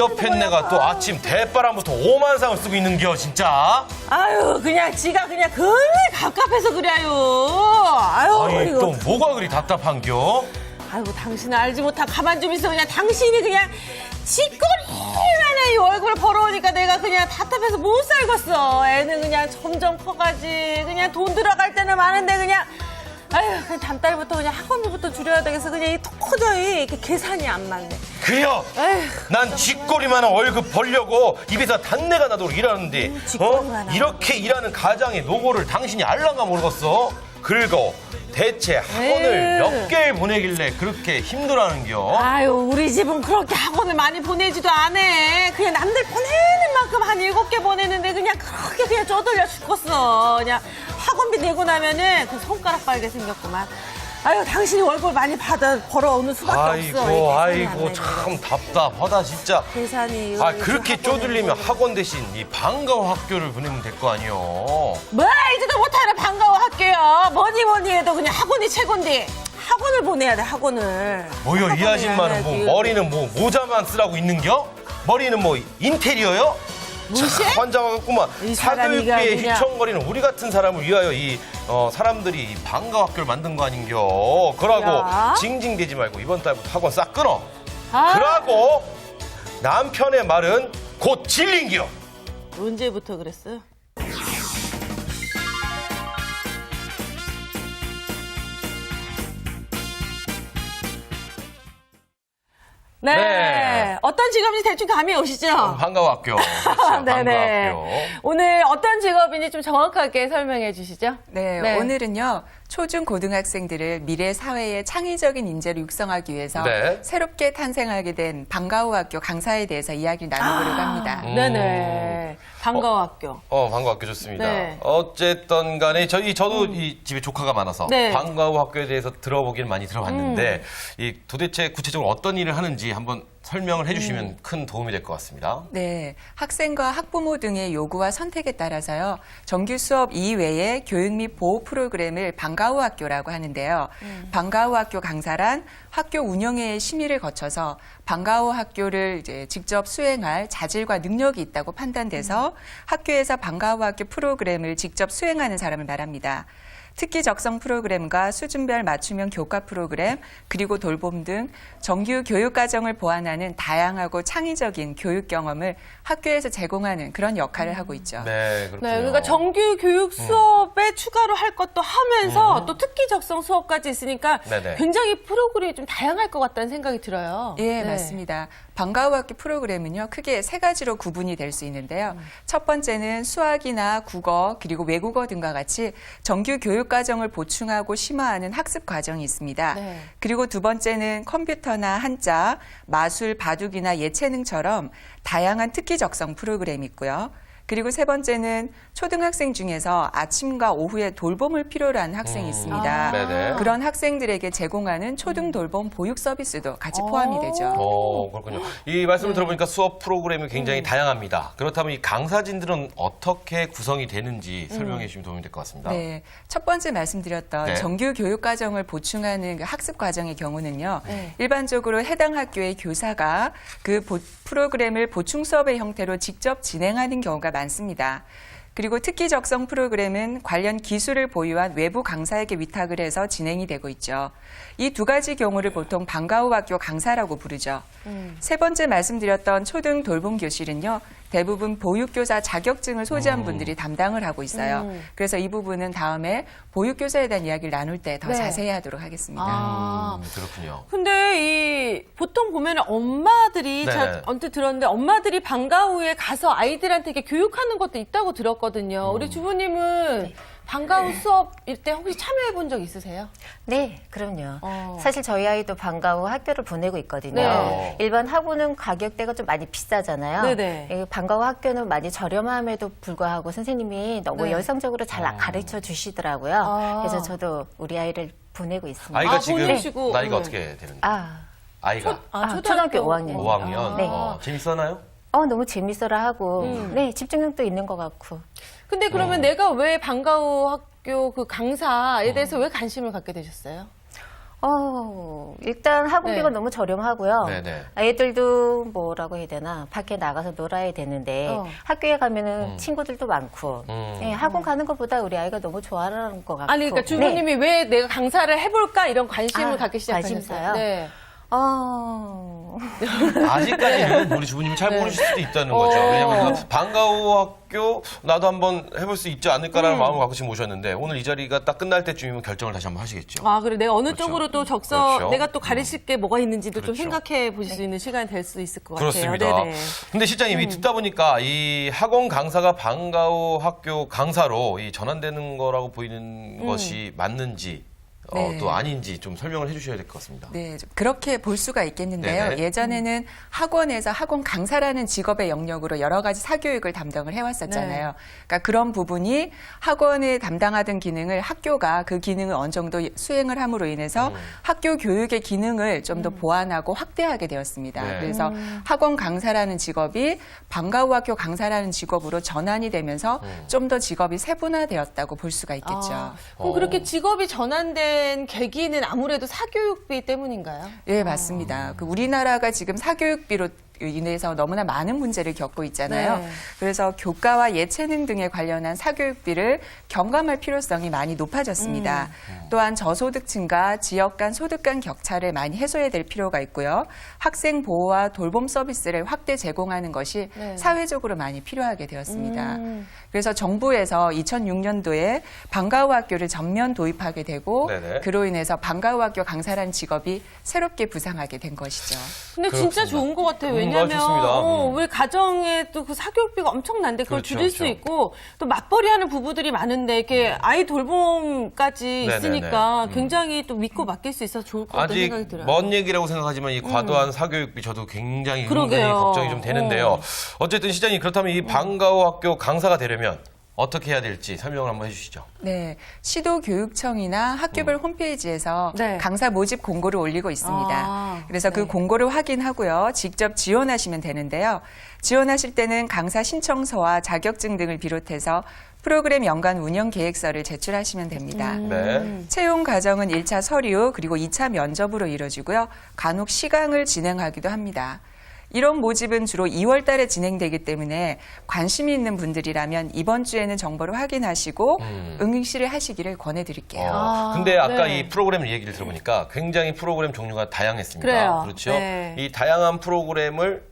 옆에 내가 또 아침 대바람부터 오만상을 쓰고 있는겨 진짜. 아유, 그냥 지가 그냥 그래 갑갑해서 그래요. 아유, 아니 이거. 또 뭐가 그리 답답한겨? 아이고, 당신 알지 못한 가만 좀 있어. 그냥 당신이 그냥 찌꺼리만에 이 얼굴 벌어오니까 내가 그냥 답답해서 못 살겠어. 애는 그냥 점점 커가지. 그냥 돈 들어갈 때는 많은데 그냥 아유, 그냥 다음 달부터 그냥 학원비부터 줄여야 되겠어. 그냥 이 도저히 이렇게 계산이 안 맞네. 그래요. 에휴, 난 쥐꼬리만한 월급 벌려고 입에서 단내가 나도록 일하는데 쥐꼬리만한. 이렇게 일하는 가장의 노고를 당신이 알랑가 모르겠어? 그리고 대체 학원을 에휴. 몇 개를 보내길래 그렇게 힘들어하는겨? 아유, 우리 집은 그렇게 학원을 많이 보내지도 않아. 그냥 남들 보내는 만큼 한 7개 보내는데 그냥 그렇게 그냥 쪼들려 죽겠어. 그냥 학원비 내고 나면은 그 손가락 빨게 생겼구만. 아유, 당신이 월급 많이 벌어오는 수밖에 없어. 이게 계산이 아이고 안 참 되네. 답답하다 진짜. 계산이. 그렇게 쪼들리면 학원 대신 이 방과후 학교를 보내면 될 거 아니요? 뭐 이제도 못하는 방과후 학교야. 뭐니 해도 그냥 학원이 최고인데 학원을 보내야 돼, 학원을. 뭐요 이 학원을 아줌마는 뭐 해야지. 머리는 뭐 모자만 쓰라고 있는겨? 머리는 뭐 인테리어요? 무엇이? 환장하겠구만. 이 사람이가 사교육비에 그냥- 휘청거리는 우리 같은 사람을 위하여 사람들이 이 방과후 학교를 만든 거 아닌겨? 그러고 야. 징징대지 말고 이번 달부터 학원 싹 끊어. 아, 그러고 남편의 말은 곧 진린겨. 언제부터 그랬어요? 네. 네. 어떤 직업인지 대충 감이 오시죠? 방과후 학교. 그렇죠, 네네. 방과후 학교. 오늘 어떤 직업인지 좀 정확하게 설명해 주시죠? 네, 네. 오늘은요, 초중 고등학생들을 미래 사회의 창의적인 인재로 육성하기 위해서 네. 새롭게 탄생하게 된 방과후 학교 강사에 대해서 이야기를 나눠보려고 합니다. 네네. 방과후 학교. 방과후 학교 좋습니다. 네. 어쨌든 간에 저도 이 집에 조카가 많아서 네. 방과후 학교에 대해서 들어보기는 많이 들어봤는데 이 도대체 구체적으로 어떤 일을 하는지 한번 설명을 해주시면 큰 도움이 될 것 같습니다. 네, 학생과 학부모 등의 요구와 선택에 따라서요, 정규 수업 이외에 교육 및 보호 프로그램을 방과후 학교라고 하는데요. 방과후 학교 강사란 학교 운영의 심의를 거쳐서 방과후 학교를 이제 직접 수행할 자질과 능력이 있다고 판단돼서 학교에서 방과후 학교 프로그램을 직접 수행하는 사람을 말합니다. 특기 적성 프로그램과 수준별 맞춤형 교과 프로그램, 그리고 돌봄 등 정규 교육 과정을 보완하는 다양하고 창의적인 교육 경험을 학교에서 제공하는 그런 역할을 하고 있죠. 네, 그렇군요. 네, 그러니까 정규 교육 수업에 추가로 할 것도 하면서 또 특기 적성 수업까지 있으니까 네네. 굉장히 프로그램이 좀 다양할 것 같다는 생각이 들어요. 예, 네. 맞습니다. 방과후 학교 프로그램은요, 크게 3가지로 구분이 될 수 있는데요. 첫 번째는 수학이나 국어, 그리고 외국어 등과 같이 정규 교육 과정을 보충하고 심화하는 학습 과정이 있습니다. 네. 그리고 두 번째는 컴퓨터나 한자, 마술, 바둑이나 예체능처럼 다양한 특기 적성 프로그램이 있고요. 그리고 세 번째는 초등학생 중에서 아침과 오후에 돌봄을 필요로 하는 학생이 있습니다. 네네. 그런 학생들에게 제공하는 초등 돌봄 보육 서비스도 같이 포함이 되죠. 그렇군요. 이 말씀을 들어보니까 수업 프로그램이 굉장히 다양합니다. 그렇다면 이 강사진들은 어떻게 구성이 되는지 설명해 주시면 도움이 될 것 같습니다. 네, 첫 번째 말씀드렸던 네. 정규 교육 과정을 보충하는 그 학습 과정의 경우는요. 네. 일반적으로 해당 학교의 교사가 그 프로그램을 보충 수업의 형태로 직접 진행하는 경우가 많습니다. 그리고 특기 적성 프로그램은 관련 기술을 보유한 외부 강사에게 위탁을 해서 진행이 되고 있죠. 이 두 가지 경우를 보통 방과후 학교 강사라고 부르죠. 세 번째 말씀드렸던 초등 돌봄 교실은요. 대부분 보육교사 자격증을 소지한 분들이 담당을 하고 있어요. 그래서 이 부분은 다음에 보육교사에 대한 이야기를 나눌 때 더 네. 자세히 하도록 하겠습니다. 아. 그렇군요. 근데 보통 보면 엄마들이 네. 제가 언뜻 들었는데 엄마들이 방과후에 가서 아이들한테 이렇게 교육하는 것도 있다고 들었거든요. 우리 주부님은 방과후 수업일 때 혹시 참여해 본 적 있으세요? 네, 그럼요. 어. 사실 저희 아이도 방과후 학교를 보내고 있거든요. 네. 일반 학원은 가격대가 좀 많이 비싸잖아요. 네네. 이 방과후 학교는 많이 저렴함에도 불구하고 선생님이 너무 네. 열성적으로 잘 가르쳐 주시더라고요. 아. 그래서 저도 우리 아이를 보내고 있습니다. 아이가 아, 지금 보내시고, 나이가 네. 어떻게 되는지. 아, 아이가 초등학교 5학년. 5학년. 네. 재밌었나요? 너무 재밌어라 하고, 네, 집중력도 있는 것 같고. 근데 그러면 내가 왜 방과후 학교 그 강사에 대해서 왜 관심을 갖게 되셨어요? 일단 학원비가 네. 너무 저렴하고요. 네네. 아이들도 뭐라고 해야 되나 밖에 나가서 놀아야 되는데 학교에 가면은 친구들도 많고 예, 학원 가는 것보다 우리 아이가 너무 좋아하는 것 같고. 아니, 그러니까 주부님이 왜 내가 강사를 해볼까 이런 관심을 갖기 시작하셨어요. 관심사요? 네. 아직까지는 우리 주부님이 잘 모르실 수도 있다는 거죠. 왜냐하면 방과후 학교 나도 한번 해볼 수 있지 않을까라는 마음을 갖고 지금 오셨는데 오늘 이 자리가 딱 끝날 때쯤이면 결정을 다시 한번 하시겠죠. 아, 그래. 내가 어느 그렇죠. 쪽으로 또 적서 그렇죠. 내가 또 가르칠 게 뭐가 있는지도 좀 그렇죠. 생각해 보실 수 있는 시간이 될 수 있을 것 그렇습니다. 같아요. 네네. 근데 실장님 이 듣다 보니까 이 학원 강사가 방과후 학교 강사로 이 전환되는 거라고 보이는 것이 맞는지 네. 또 아닌지 좀 설명을 해주셔야 될 것 같습니다. 네, 좀 그렇게 볼 수가 있겠는데요. 네네. 예전에는 학원에서 학원 강사라는 직업의 영역으로 여러 가지 사교육을 담당을 해왔었잖아요. 네. 그러니까 그런 부분이 학원에 담당하던 기능을 학교가 그 기능을 어느 정도 수행을 함으로 인해서 학교 교육의 기능을 좀 더 보완하고 확대하게 되었습니다. 네. 그래서 학원 강사라는 직업이 방과후 학교 강사라는 직업으로 전환이 되면서 좀 더 직업이 세분화되었다고 볼 수가 있겠죠. 아, 그럼 그렇게 직업이 전환된 계기는 아무래도 사교육비 때문인가요? 예, 맞습니다. 그 우리나라가 지금 사교육비로 인해서 너무나 많은 문제를 겪고 있잖아요. 네. 그래서 교과와 예체능 등에 관련한 사교육비를 경감할 필요성이 많이 높아졌습니다. 또한 저소득층과 지역 간 소득 간 격차를 많이 해소해야 될 필요가 있고요. 학생 보호와 돌봄 서비스를 확대 제공하는 것이 네. 사회적으로 많이 필요하게 되었습니다. 그래서 정부에서 2006년도에 방과후 학교를 전면 도입하게 되고 네네. 그로 인해서 방과후 학교 강사라는 직업이 새롭게 부상하게 된 것이죠. 근데 진짜 그렇습니다. 좋은 것 같아요. 좋습니다. 왜냐하면 왜 가정에 또 그 사교육비가 엄청난데 그걸 그렇죠, 줄일 수 그렇죠. 있고 또 맞벌이하는 부부들이 많은데 이렇게 아이 돌봄까지 네네네. 있으니까 굉장히 또 믿고 맡길 수 있어서 좋을 것 같다는 아직 생각이 들어요. 먼 얘기라고 생각하지만 이 과도한 사교육비 저도 굉장히 그러게요. 은근히 걱정이 좀 되는데요. 어쨌든 시장님 그렇다면 이 방과후 학교 강사가 되려면 어떻게 해야 될지 설명을 한번 해주시죠. 네, 시도교육청이나 학교별 홈페이지에서 네. 강사 모집 공고를 올리고 있습니다. 아, 그래서 그 네. 공고를 확인하고요. 직접 지원하시면 되는데요. 지원하실 때는 강사 신청서와 자격증 등을 비롯해서 프로그램 연간 운영 계획서를 제출하시면 됩니다. 네. 채용 과정은 1차 서류 그리고 2차 면접으로 이루어지고요. 간혹 시강을 진행하기도 합니다. 이런 모집은 주로 2월 달에 진행되기 때문에 관심이 있는 분들이라면 이번 주에는 정보를 확인하시고 응시를 하시기를 권해드릴게요. 근데 아까 네. 이 프로그램 얘기를 들어보니까 굉장히 프로그램 종류가 다양했습니다. 그래요. 그렇죠. 네. 이 다양한 프로그램을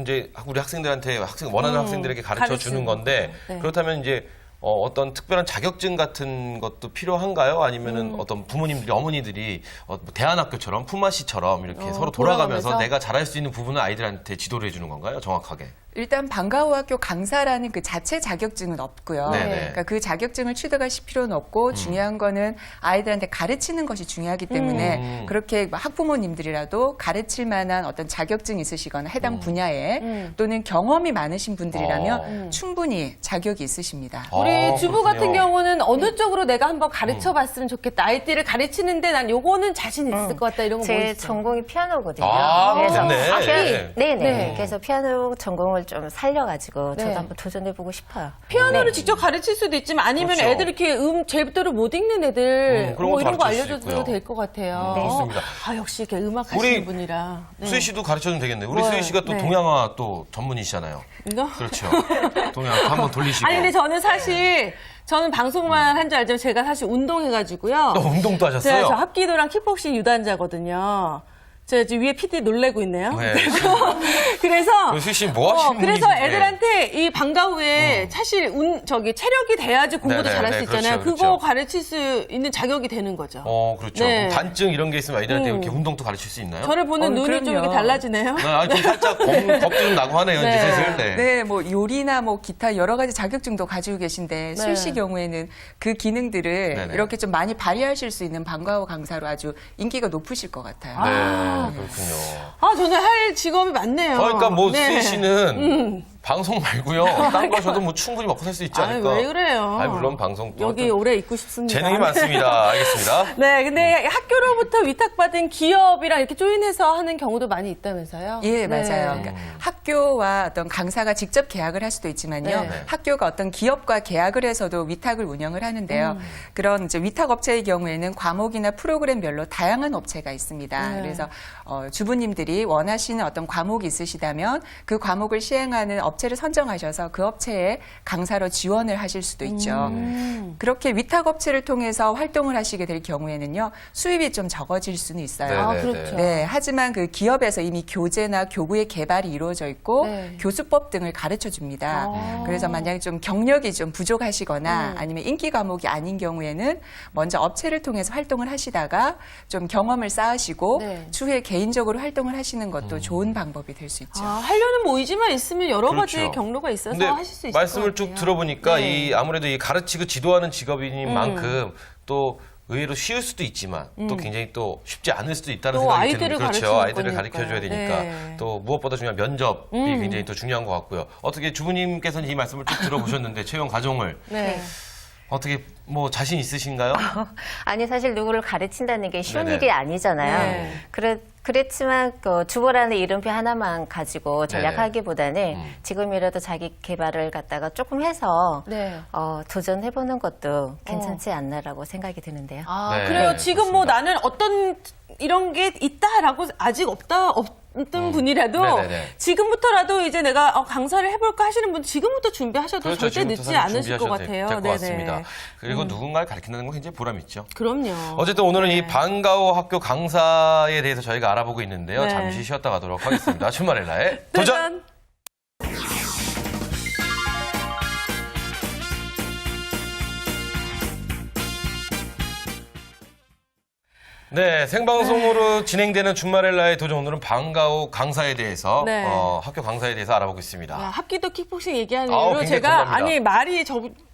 이제 우리 학생들한테 원하는 학생들에게 가르쳐 주는 가르치는 건데 거죠. 네. 그렇다면 이제 어떤 특별한 자격증 같은 것도 필요한가요? 아니면은 어떤 부모님들이 어머니들이 뭐 대안학교처럼 품앗이처럼 이렇게 서로 돌아가면서 돌아가면서? 내가 잘할 수 있는 부분을 아이들한테 지도를 해주는 건가요? 정확하게. 일단 방과후 학교 강사라는 그 자체 자격증은 없고요. 네네. 그러니까 그 자격증을 취득하실 필요는 없고 중요한 거는 아이들한테 가르치는 것이 중요하기 때문에 그렇게 학부모님들이라도 가르칠 만한 어떤 자격증이 있으시거나 해당 분야에 또는 경험이 많으신 분들이라면 충분히 자격이 있으십니다. 우리 주부 그렇군요. 같은 경우는 어느 쪽으로 내가 한번 가르쳐 봤으면 좋겠다. 아이들을 가르치는데 난 요거는 자신 있을 것 같다. 이런 거 뭐 제 있어요? 전공이 피아노거든요. 아, 그래서 됐네. 네네. 네. 그래서 피아노 전공을 좀 살려가지고 네. 저도 한번 도전해보고 싶어요. 피아노를 네. 직접 가르칠 수도 있지만 아니면 그렇죠. 애들 이렇게 제대로 못 읽는 애들 그런 뭐 것도 이런 거 가르칠 수 알려줘도 있고요. 될 것 같아요. 네. 그렇습니다. 아 역시 이렇게 음악 하시는 우리 분이라. 네. 수희 씨도 가르쳐주면 되겠네요. 우리 네. 수희 씨가 또 네. 동양화 또 전문이시잖아요. 이거? 그렇죠. 동양화 한번 돌리시고. 아니 근데 저는 사실 저는 방송만 한 줄 알지만 제가 사실 운동해가지고요. 또 운동도 하셨어요? 제가 저 합기도랑 킥복싱 유단자거든요. 제가 지금 위에 PD 놀래고 있네요. 네. 그래서 수희 씨 뭐 하시는 그래서 분이신데. 애들한테 이 방과 후에 사실 체력이 돼야지 공부도 네네네, 잘할 수 있잖아요. 그렇죠, 그거 그렇죠. 가르칠 수 있는 자격이 되는 거죠. 그렇죠. 네. 그럼 단증 이런 게 있으면 아이들한테 이렇게 운동도 가르칠 수 있나요? 저를 보는 눈이 좀 그럼요. 이렇게 달라지네요. 네, 좀 살짝 겁도 좀 나고 하네요, 이제 네. 슬슬. 네. 네, 뭐 요리나 뭐 기타 여러 가지 자격증도 가지고 계신데 수희 씨 경우에는 그 기능들을 네네. 이렇게 좀 많이 발휘하실 수 있는 방과후 강사로 아주 인기가 높으실 것 같아요. 네, 그렇군요. 아, 저는 할 직업이 많네요. 그러니까 뭐 네. 수희 씨는 방송 말고요. 딴 거 하셔도 뭐 충분히 먹고 살 수 있지 않을까. 왜 그래요? 물론 방송 또 여기 오래 있고 싶습니다. 재능이 많습니다. 알겠습니다. 네, 근데 학교로부터 위탁받은 기업이랑 이렇게 조인해서 하는 경우도 많이 있다면서요? 예, 네. 맞아요. 그러니까 학교와 어떤 강사가 직접 계약을 할 수도 있지만요. 네. 학교가 어떤 기업과 계약을 해서도 위탁을 운영을 하는데요. 그런 이제 위탁 업체의 경우에는 과목이나 프로그램별로 다양한 업체가 있습니다. 네. 그래서 주부님들이 원하시는 어떤 과목이 있으시다면 그 과목을 시행하는 업체를 선정하셔서 그 업체에 강사로 지원을 하실 수도 있죠. 그렇게 위탁 업체를 통해서 활동을 하시게 될 경우에는요. 수입이 좀 적어질 수는 있어요. 아, 네, 그렇죠. 네, 하지만 그 기업에서 이미 교재나 교구의 개발이 이루어져 있고 네. 교수법 등을 가르쳐 줍니다. 아. 그래서 만약에 좀 경력이 좀 부족하시거나 아니면 인기 과목이 아닌 경우에는 먼저 업체를 통해서 활동을 하시다가 좀 경험을 쌓으시고 네. 추후에 개인적으로 활동을 하시는 것도 좋은 방법이 될 수 있죠. 아, 하려는 뭐 의지만 있으면 여러 가지 그렇죠. 경로가 있어서 근데 하실 수 있을 말씀을 것 같아요. 쭉 들어보니까 네. 이 아무래도 이 가르치고 지도하는 직업인 만큼 또 의외로 쉬울 수도 있지만 또 굉장히 또 쉽지 않을 수도 있다는 또 생각이 아이들을 드는 그렇죠. 가르치는 아이들을 거니까요. 가르쳐줘야 되니까 네. 또 무엇보다 중요한 면접이 굉장히 또 중요한 것 같고요. 어떻게 주부님께서는 이 말씀을 쭉 들어보셨는데 채용 과정을 네. 어떻게 뭐 자신 있으신가요? 아니 사실 누구를 가르친다는 게 쉬운 네네. 일이 아니잖아요. 네. 그랬지만 그 주보라는 이름표 하나만 가지고 전략하기보다는 지금이라도 자기 개발을 갖다가 조금 해서 네. 도전해보는 것도 괜찮지 않나라고 생각이 드는데요. 아, 네, 그래요. 네, 지금 뭐 그렇습니다. 나는 어떤 이런 게 있다라고 아직 없던 분이라도 네네네. 지금부터라도 이제 내가 강사를 해볼까 하시는 분 지금부터 준비하셔도 그렇죠. 절대 지금부터 늦지 사실 않으실 것 준비하셔도 같아요. 될 것 같습니다. 네네. 그리고 누군가를 가르친다는 건 굉장히 보람 있죠. 그럼요. 어쨌든 오늘은 네. 이 방과후 학교 강사에 대해서 저희가 알아보고 있는데요. 네. 잠시 쉬었다 가도록 하겠습니다. 주말의 나의 도전! 네, 생방송으로 진행되는 주말의 나의 도전. 오늘은 방과후 강사에 대해서 네. 학교 강사에 대해서 알아보고 있습니다. 야, 합기도 킥복싱 얘기하는 아우, 이유로 굉장히 제가 감사합니다. 아니 말이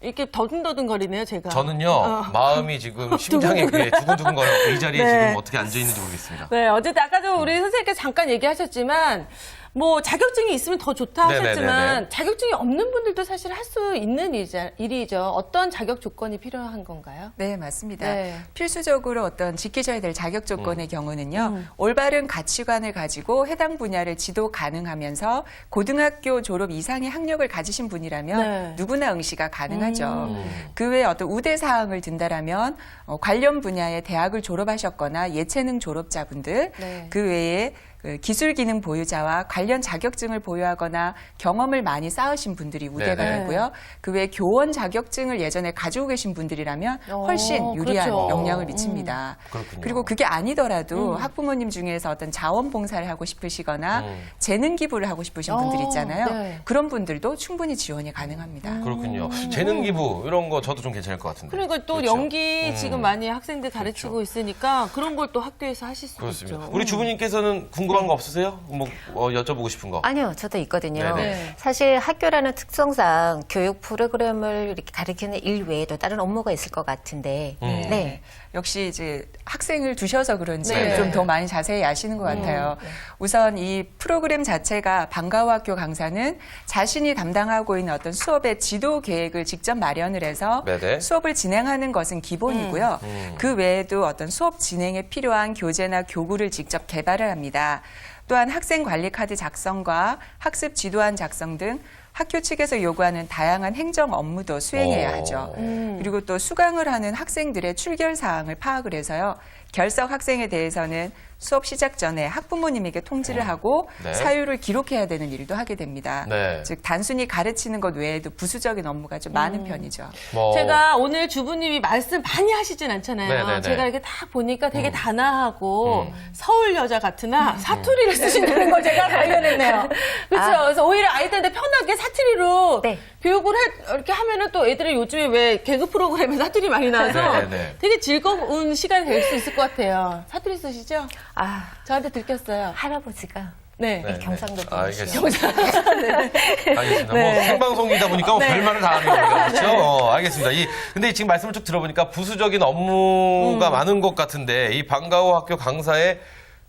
이렇게 더듬더듬거리네요, 제가. 저는요, 마음이 지금 심장에 두근두근 거려서 이 자리에 네. 지금 어떻게 앉아 있는지 모르겠습니다. 네, 어쨌든 아까도 우리 선생님께서 잠깐 얘기하셨지만 뭐 자격증이 있으면 더 좋다 하셨지만 네네네네. 자격증이 없는 분들도 사실 할 수 있는 일이죠. 어떤 자격 조건이 필요한 건가요? 네, 맞습니다. 네. 필수적으로 어떤 지키셔야 될 자격 조건의 경우는요, 올바른 가치관을 가지고 해당 분야를 지도 가능하면서 고등학교 졸업 이상의 학력을 가지신 분이라면 네. 누구나 응시가 가능하죠. 그 외에 어떤 우대 사항을 든다라면 관련 분야의 대학을 졸업하셨거나 예체능 졸업자분들, 네. 그 외에 그 기술 기능 보유자와 관련 자격증을 보유하거나 경험을 많이 쌓으신 분들이 우대가 네네. 되고요. 그 외에 교원 자격증을 예전에 가지고 계신 분들이라면 훨씬 유리한 그렇죠. 영향을 미칩니다. 그렇군요. 그리고 그게 아니더라도 학부모님 중에서 어떤 자원봉사를 하고 싶으시거나 재능 기부를 하고 싶으신 분들 있잖아요. 네. 그런 분들도 충분히 지원이 가능합니다. 그렇군요. 재능 기부 이런 거 저도 좀 괜찮을 것 같은데. 그러니까 또 그렇죠. 연기 지금 많이 학생들 가르치고 있으니까 그런 걸 또 학교에서 하실 수도 그렇습니다. 있죠. 우리 주부님께서는 궁금한 거 없으세요? 뭐 여쭤보고 싶은 거? 아니요, 저도 있거든요. 네네. 사실 학교라는 특성상 교육 프로그램을 이렇게 가르치는 일 외에도 다른 업무가 있을 것 같은데, 네. 역시 이제 학생을 두셔서 그런지 네. 좀 더 많이 자세히 아시는 것 같아요. 우선 이 프로그램 자체가 방과후 학교 강사는 자신이 담당하고 있는 어떤 수업의 지도 계획을 직접 마련을 해서 네네. 수업을 진행하는 것은 기본이고요. 그 외에도 어떤 수업 진행에 필요한 교재나 교구를 직접 개발을 합니다. 또한 학생 관리 카드 작성과 학습 지도안 작성 등 학교 측에서 요구하는 다양한 행정 업무도 수행해야 하죠. 그리고 또 수강을 하는 학생들의 출결 사항을 파악을 해서요. 결석 학생에 대해서는 수업 시작 전에 학부모님에게 통지를 하고 네. 사유를 기록해야 되는 일도 하게 됩니다. 네. 즉 단순히 가르치는 것 외에도 부수적인 업무가 좀 많은 편이죠. 뭐 제가 오늘 주부님이 말씀 많이 하시진 않잖아요. 네네네. 제가 이렇게 딱 보니까 되게 단아하고 서울 여자 같으나 사투리를 쓰신다는 걸 제가 발견했네요. 그렇죠. 그래서 오히려 아이들한테 편하게 사투리로 네. 교육을 이렇게 하면은 또 애들이 요즘에 왜 개그 프로그램에 사투리 많이 나와서 네네네. 되게 즐거운 시간이 될 수 있을 것 같아요. 사투리 쓰시죠? 아, 저한테 들켰어요. 할아버지가 네. 네, 경상도 네. 분이시죠. 알겠습니다. 네. 뭐 생방송이다 보니까 뭐 별말을 다 하는 겁니다. 그렇죠? 알겠습니다. 근데 지금 말씀을 쭉 들어보니까 부수적인 업무가 많은 것 같은데 이 방과후 학교 강사의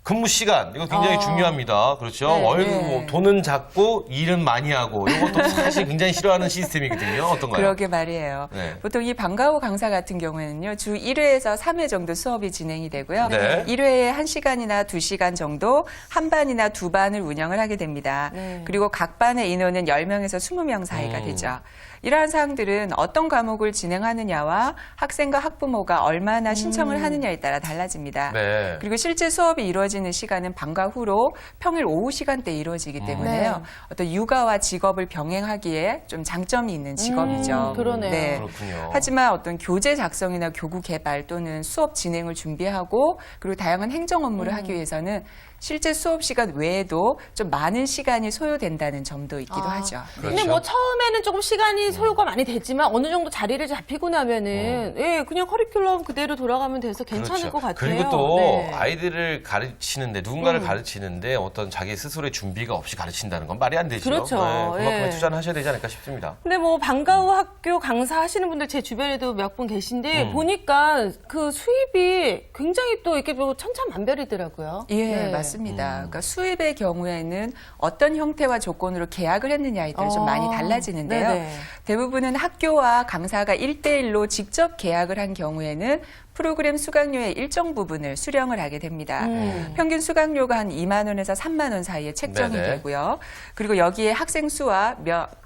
근무 시간 이거 굉장히 중요합니다. 그렇죠. 네, 월급 네. 뭐 돈은 작고 일은 많이 하고 이것도 사실 굉장히 싫어하는 시스템이거든요. 어떤가요? 그러게 말이에요. 네. 보통 이 방과후 강사 같은 경우에는요, 주 1회에서 3회 정도 수업이 진행이 되고요. 네. 1회에 1시간이나 2시간 정도 한 반이나 두 반을 운영을 하게 됩니다. 네. 그리고 각 반의 인원은 10명에서 20명 사이가 되죠. 이러한 사항들은 어떤 과목을 진행하느냐와 학생과 학부모가 얼마나 신청을 하느냐에 따라 달라집니다. 네. 그리고 실제 수업이 이루어지는 시간은 방과 후로 평일 오후 시간대에 이루어지기 때문에요. 네. 어떤 육아와 직업을 병행하기에 좀 장점이 있는 직업이죠. 그러네요. 그렇군요. 하지만 어떤 교재 작성이나 교구 개발 또는 수업 진행을 준비하고 그리고 다양한 행정 업무를 하기 위해서는 실제 수업 시간 외에도 좀 많은 시간이 소요된다는 점도 있기도 하죠. 근데 그렇죠. 뭐 처음에는 조금 시간이 소요가 많이 됐지만 어느 정도 자리를 잡히고 나면은 예, 그냥 커리큘럼 그대로 돌아가면 돼서 괜찮을 것 같아요. 그리고 또 네. 아이들을 가르치는데 누군가를 가르치는데 어떤 자기 스스로의 준비가 없이 가르친다는 건 말이 안 되죠. 그렇죠. 그만큼의 예. 투자는 하셔야 되지 않을까 싶습니다. 근데 뭐 방과후 학교 강사 하시는 분들 제 주변에도 몇 분 계신데 보니까 그 수입이 굉장히 또 이렇게 뭐 천차만별이더라고요. 예, 네. 맞습니다. 그러니까 수입의 경우에는 어떤 형태와 조건으로 계약을 했느냐에 따라 좀 많이 달라지는데요. 네네. 대부분은 학교와 강사가 1대1로 직접 계약을 한 경우에는 프로그램 수강료의 일정 부분을 수령을 하게 됩니다. 평균 수강료가 한 2만 원에서 3만 원 사이에 책정이 네네. 되고요. 그리고 여기에 학생 수와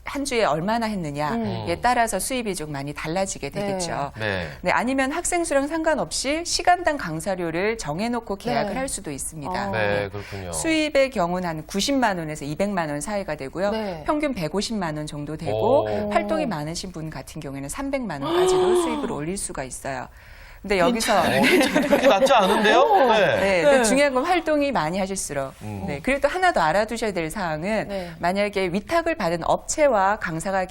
한 주에 얼마나 했느냐에 따라서 수입이 좀 많이 달라지게 되겠죠. 네. 네, 아니면 학생 수랑 상관없이 시간당 강사료를 정해놓고 계약을 네. 할 수도 있습니다. 네, 그렇군요. 수입의 경우는 한 90만 원에서 200만 원 사이가 되고요. 네. 평균 150만 원 정도 되고 오. 활동이 많으신 분 같은 경우에는 300만 원까지도 수입을 올릴 수가 있어요. 근데 여기서 그렇게 낮지 않은데요? 네. 네, 근데 중요한 건 활동이 많이 하실수록. 네, 그리고 또 하나 더 알아두셔야 될 사항은 네. 만약에 위탁을 받은 업체와 강사가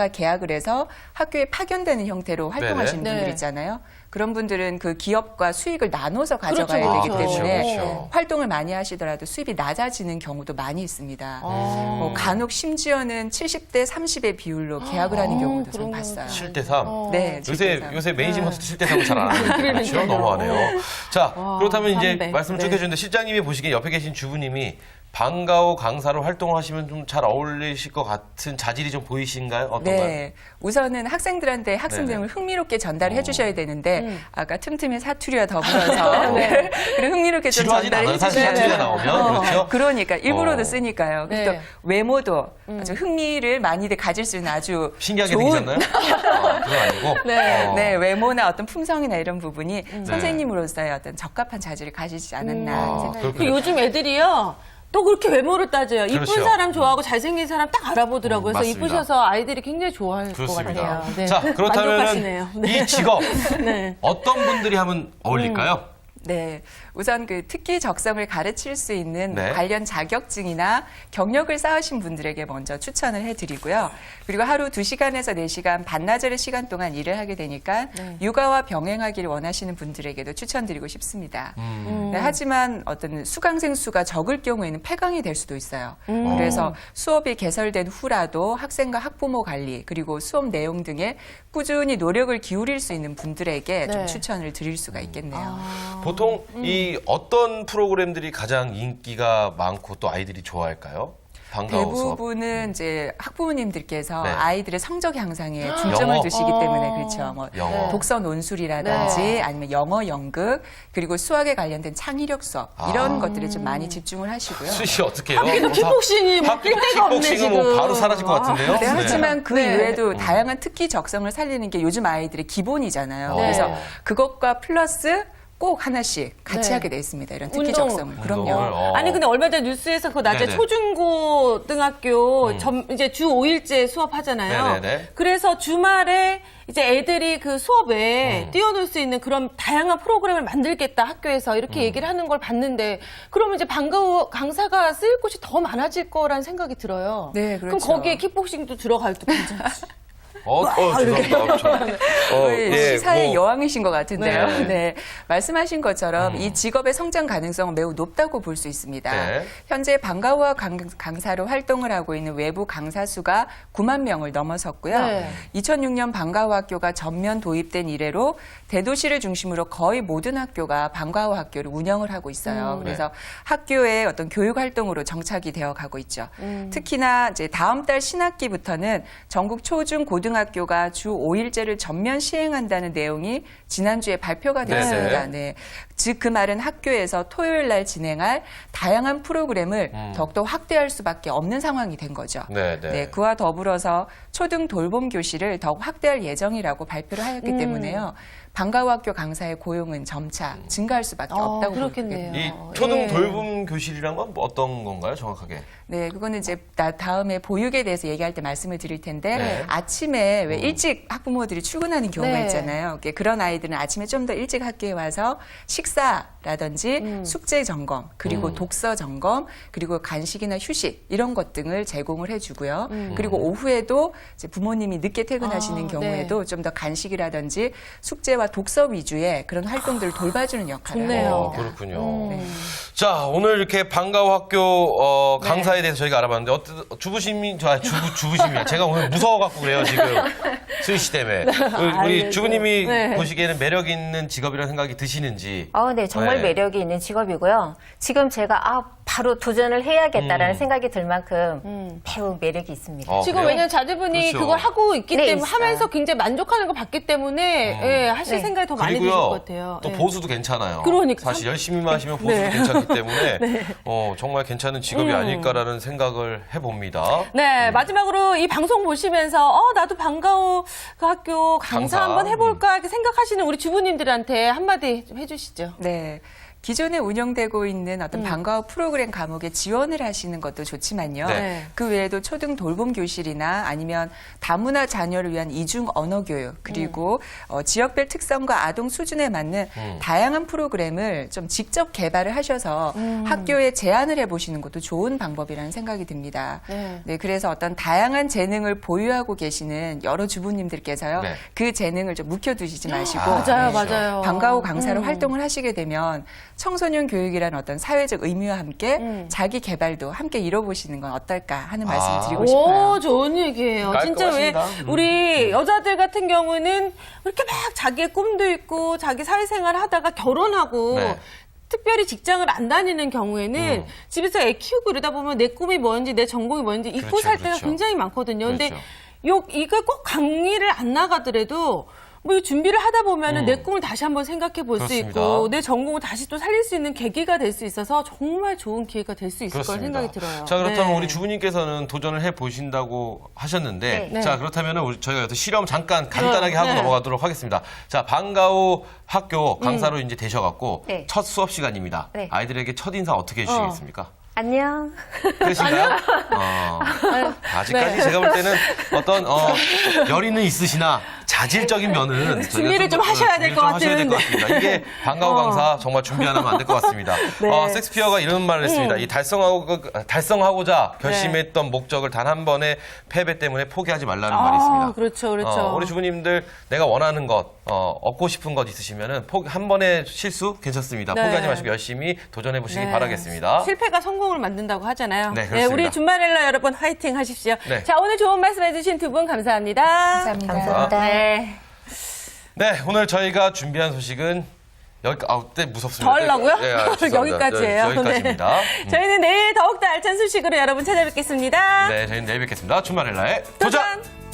계약을 해서 학교에 파견되는 형태로 활동하시는 네네. 분들 네. 있잖아요. 그런 분들은 그 기업과 수익을 나눠서 가져가야 그렇죠, 되기 그렇죠. 때문에 그렇죠. 활동을 많이 하시더라도 수입이 낮아지는 경우도 많이 있습니다. 아. 뭐 간혹 심지어는 70대 30의 비율로 계약을 하는 경우도 좀 그런 봤어요. 7대 3. 네, 7대 3. 요새 매니지먼트 7대 3을 잘 안 하는 그렇죠? 너무하네요. 자, 그렇다면 이제 300. 말씀을 쭉 네. 해주는데 실장님이 보시기에 옆에 계신 주부님이 방과후 강사로 활동을 하시면 좀 잘 어울리실 것 같은 자질이 좀 보이신가요? 어떤가요? 네. 우선은 학생들한테 학습 네네. 내용을 흥미롭게 전달해 주셔야 되는데 아까 틈틈이 사투리와 더불어서 네. 그리고 흥미롭게 좀 지루하진 전달해 않아요. 사실 주셔야 사투리가 나오면. 그렇죠? 그러니까 일부러도 어. 쓰니까요. 네. 또 외모도 아주 흥미를 많이들 가질 수 있는 아주 신기하게 좋은 생기셨나요? 그건 아니고. 네. 네, 외모나 어떤 품성이나 이런 부분이 선생님으로서의 어떤 적합한 자질을 가지지 않았나 생각합니다. 그렇군요. 그 요즘 애들이요. 또 그렇게 외모를 따져요. 이쁜 그렇죠. 사람 좋아하고 잘생긴 사람 딱 알아보더라고요. 그래서 맞습니다. 이쁘셔서 아이들이 굉장히 좋아할 것 그렇습니다. 같아요. 네. 자, 그렇다면 만족하시네요. 네. 이 직업 네. 어떤 분들이 하면 어울릴까요? 네. 우선 그 특기 적성을 가르칠 수 있는 네. 관련 자격증이나 경력을 쌓으신 분들에게 먼저 추천을 해드리고요. 그리고 하루 2시간에서 4시간 반나절의 시간 동안 일을 하게 되니까 육아와 병행하기를 원하시는 분들에게도 추천드리고 싶습니다. 네, 하지만 어떤 수강생 수가 적을 경우에는 폐강이 될 수도 있어요. 그래서 수업이 개설된 후라도 학생과 학부모 관리 그리고 수업 내용 등에 꾸준히 노력을 기울일 수 있는 분들에게 좀 네. 추천을 드릴 수가 있겠네요. 보통 이 어떤 프로그램들이 가장 인기가 많고 또 아이들이 좋아할까요? 방과후 수업. 대부분은 이제 학부모님들께서 네. 아이들의 성적 향상에 중점을 영어? 두시기 때문에 그렇죠. 뭐 영어. 독서 논술이라든지 네. 아니면 영어 연극 그리고 수학에 관련된 창의력 수업 이런 것들에 좀 많이 집중을 하시고요. 수시 어떻게 해요? 학교도 킥복싱이 뭐 낄 데가 없네, 킥복싱은 뭐 지금. 바로 사라질 것 같은데요? 네, 하지만 그 네. 이외에도 다양한 특기 적성을 살리는 게 요즘 아이들의 기본이잖아요. 네. 그래서 그것과 플러스 꼭 하나씩 같이 네. 하게 돼 있습니다. 이런 특기 운동. 적성을. 운동을, 그럼요. 아니 근데 얼마 전에 뉴스에서 그 낮에 네네. 초중고등학교 이제 주 5일제 수업하잖아요. 네네네. 그래서 주말에 이제 애들이 그 수업에 뛰어놀 수 있는 그런 다양한 프로그램을 만들겠다 학교에서 이렇게 얘기를 하는 걸 봤는데 그러면 이제 방과후 강사가 쓰일 곳이 더 많아질 거란 생각이 들어요. 네, 그럼 그렇죠. 거기에 킥복싱도 들어갈 때 괜찮지. 죄송합니다. 시사의 뭐, 여왕이신 것 같은데요. 네. 네. 말씀하신 것처럼 이 직업의 성장 가능성은 매우 높다고 볼 수 있습니다. 네. 현재 방과후와 강사로 활동을 하고 있는 외부 강사 수가 9만 명을 넘어섰고요. 네. 2006년 방과후 학교가 전면 도입된 이래로 대도시를 중심으로 거의 모든 학교가 방과후 학교를 운영을 하고 있어요. 그래서 학교의 어떤 교육 활동으로 정착이 되어 가고 있죠. 특히나 이제 다음 달 신학기부터는 전국 초중 고등학교가 주 5일제를 전면 시행한다는 내용이 지난주에 발표가 됐습니다. 네. 즉 그 말은 학교에서 토요일 날 진행할 다양한 프로그램을 더욱더 확대할 수밖에 없는 상황이 된 거죠. 네. 그와 더불어서 초등 돌봄 교실을 더욱 확대할 예정이라고 발표를 하였기 때문에요. 방과후 학교 강사의 고용은 점차 증가할 수밖에 없다고 그렇겠네요. 보거든요. 이 초등 돌봄 교실이란 건 어떤 건가요, 정확하게? 네, 그거는 이제 다음에 보육에 대해서 얘기할 때 말씀을 드릴 텐데 네. 아침에 왜 일찍 학부모들이 출근하는 경우가 네. 있잖아요. 그런 아이들은 아침에 좀 더 일찍 학교에 와서 식사라든지 숙제 점검, 그리고 독서 점검, 그리고 간식이나 휴식 이런 것 등을 제공을 해주고요. 그리고 오후에도 이제 부모님이 늦게 퇴근하시는 경우에도 좀 더 간식이라든지 숙제와 독서 위주의 그런 활동들을 돌봐주는 역할을 좋네요. 합니다. 그렇군요. 자, 오늘 이렇게 방과후 학교 강사에 대해서 저희가 알아봤는데 주부심이야. 제가 오늘 무서워갖고 그래요, 지금. 수희 씨 때문에. 우리 주부님이 보시기에는 매력 있는 직업이라는 생각이 드시는지. 네, 정말 네. 매력이 있는 직업이고요. 지금 제가 바로 도전을 해야겠다라는 생각이 들 만큼 배우 매력이 있습니다. 지금 그래요? 왜냐면 자제분이 그렇죠. 그걸 하고 있기 네, 때문에 있어요. 하면서 굉장히 만족하는 걸 봤기 때문에 하실 네. 생각이 더 많이 드실 그리고요, 것 같아요. 또 네. 보수도 괜찮아요. 그러니까. 사실 열심히만 하시면 보수도 괜찮기 때문에 정말 괜찮은 직업이 아닐까라는 생각을 해봅니다. 네, 마지막으로 이 방송 보시면서 나도 방과후 그 학교 강사 강사. 한번 해볼까 이렇게 생각하시는 우리 주부님들한테 한마디 좀 해주시죠. 네. 기존에 운영되고 있는 어떤 방과후 프로그램 과목에 지원을 하시는 것도 좋지만요. 네. 그 외에도 초등 돌봄 교실이나 아니면 다문화 자녀를 위한 이중 언어 교육 그리고 지역별 특성과 아동 수준에 맞는 다양한 프로그램을 좀 직접 개발을 하셔서 학교에 제안을 해보시는 것도 좋은 방법이라는 생각이 듭니다. 네, 그래서 어떤 다양한 재능을 보유하고 계시는 여러 주부님들께서요. 네. 그 재능을 좀 묵혀두시지 마시고 맞아요, 그렇죠. 맞아요. 방과후 강사로 활동을 하시게 되면 청소년 교육이라는 어떤 사회적 의미와 함께 자기 개발도 함께 이뤄보시는 건 어떨까 하는 말씀을 드리고 싶어요. 오, 좋은 얘기예요. 진짜 왜 깔끔하십니다. 우리 여자들 같은 경우는 이렇게 막 자기의 꿈도 있고 자기 사회생활을 하다가 결혼하고 네. 특별히 직장을 안 다니는 경우에는 집에서 애 키우고 이러다 보면 내 꿈이 뭔지 내 전공이 뭔지 잊고 그렇죠, 살 때가 그렇죠. 굉장히 많거든요. 근데 그렇죠. 이걸 꼭 강의를 안 나가더라도 뭐 준비를 하다 보면은 내 꿈을 다시 한번 생각해 볼 수 그렇습니다. 있고 내 전공을 다시 또 살릴 수 있는 계기가 될 수 있어서 정말 좋은 기회가 될 수 있을 거라 생각이 들어요. 자, 그렇다면 네. 우리 주부님께서는 도전을 해-보신다고 하셨는데, 네. 자, 그렇다면 저희가 여기서 실험 잠깐 간단하게 하고 네. 넘어가도록 하겠습니다. 자, 방과후 학교 강사로 이제 되셔갖고, 네. 첫 수업 시간입니다. 네. 아이들에게 첫 인사 어떻게 해주시겠습니까? 안녕. 그러신가요? 아직까지 제가 볼 때는 어떤 열의는 있으시나 자질적인 면은 저희가 준비를 좀 하셔야 될 것 하셔야 될 것 같은. 같습니다. 이게 방과후 강사 정말 준비 안 하면 안 될 것 같습니다. 섹스피어가 이런 말을 했습니다. 이 달성하고자 결심했던 목적을 단 한 번의 패배 때문에 포기하지 말라는 말이 있습니다. 그렇죠, 그렇죠. 우리 주부님들 내가 원하는 것, 얻고 싶은 것 있으시면은 한 번의 실수 괜찮습니다. 네. 포기하지 마시고 열심히 도전해 보시기 바라겠습니다. 실패가 성공을 만든다고 하잖아요. 네, 그렇습니다. 우리 준마렐라 여러분 화이팅 하십시오. 네. 자, 오늘 좋은 말씀 해주신 두 분 감사합니다. 감사합니다. 감사합니다. 네. 네, 오늘 저희가 준비한 소식은 네, 무섭습니다. 더 하려고요? 네, 죄송합니다. 여기까지예요. 네, 여기까지입니다. 저희는 내일 더욱더 알찬 소식으로 여러분 찾아뵙겠습니다. 네, 저희는 내일 뵙겠습니다. 주말엘라의 도전!